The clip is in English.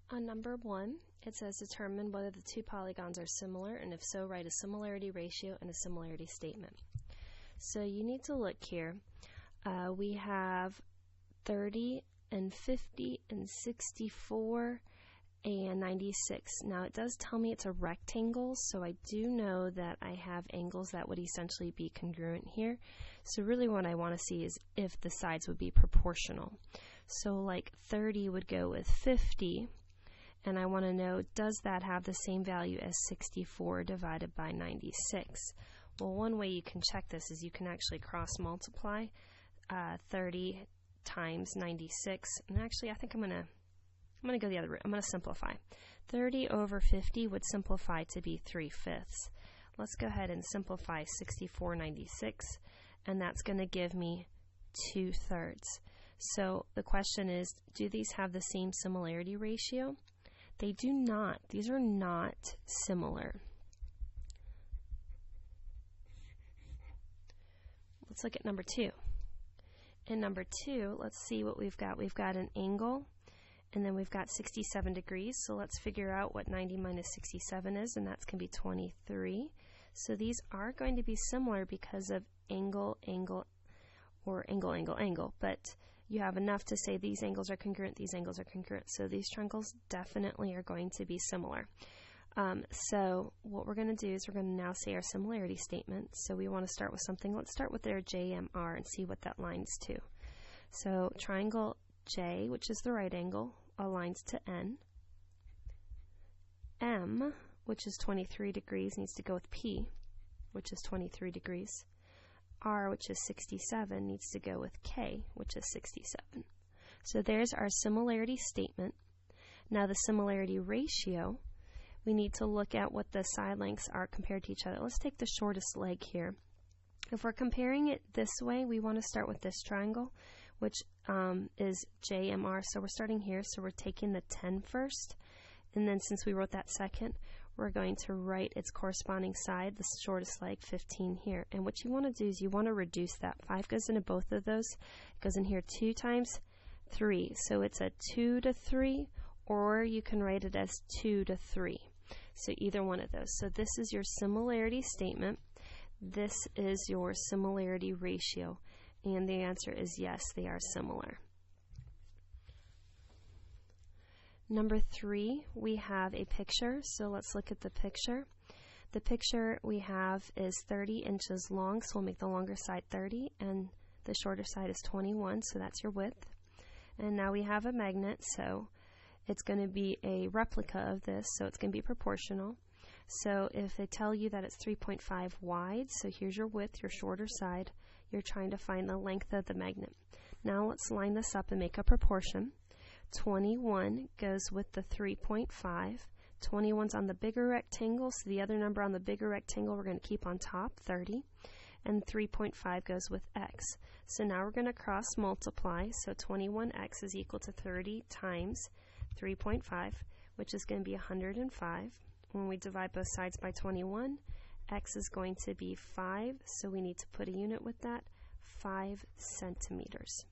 On number 1, it says determine whether the two polygons are similar, and if so, write a similarity ratio and a similarity statement. So you need to look here. We have 30 and 50 and 64 and 96. Now it does tell me it's a rectangle, so I do know that I have angles that would essentially be congruent here. So really what I want to see is if the sides would be proportional. So like 30 would go with 50, and I want to know, does that have the same value as 64 divided by 96? Well, one way you can check this is you can actually cross multiply 30 times 96, and actually I think I'm gonna go the other route. I'm gonna simplify. 30 over 50 would simplify to be 3/5. Let's go ahead and simplify 64/96, and that's gonna give me 2/3. So the question is, do these have the same similarity ratio? They do not. These are not similar. Let's look at number 2. In number 2, let's see what we've got. We've got an angle, and then we've got 67 degrees. So let's figure out what 90 minus 67 is, and that's going to be 23. So these are going to be similar because of angle, angle, or angle, angle, angle. But you have enough to say these angles are congruent, these angles are congruent. So these triangles definitely are going to be similar. So what we're going to do is we're going to now say our similarity statement. So we want to start with something. Let's start with their JMR and see what that lines to. So triangle J, which is the right angle, aligns to N. M, which is 23 degrees, needs to go with P, which is 23 degrees. R, which is 67, needs to go with K, which is 67. So there's our similarity statement. Now the similarity ratio, we need to look at what the side lengths are compared to each other. Let's take the shortest leg here. If we're comparing it this way, we want to start with this triangle, which is JMR. So we're starting here, so we're taking the 10 first, and then since we wrote that second, we're going to write its corresponding side, the shortest leg, 15 here. And what you want to do is you want to reduce that. 5 goes into both of those. It goes in here 2 times 3. So it's a 2 to 3, or you can write it as 2 to 3. So either one of those. So this is your similarity statement. This is your similarity ratio. And the answer is yes, they are similar. Number 3, we have a picture. So let's look at the picture. The picture we have is 30 inches long, so we'll make the longer side 30, and the shorter side is 21, so that's your width. And now we have a magnet, so it's going to be a replica of this, so it's going to be proportional. So if they tell you that it's 3.5 wide, so here's your width, your shorter side, you're trying to find the length of the magnet. Now let's line this up and make a proportion. 21 goes with the 3.5. 21's on the bigger rectangle, so the other number on the bigger rectangle we're going to keep on top, 30. And 3.5 goes with x. So now we're going to cross multiply, so 21x is equal to 30 times 3.5, which is going to be 105. When we divide both sides by 21, x is going to be 5, so we need to put a unit with that, 5 centimeters.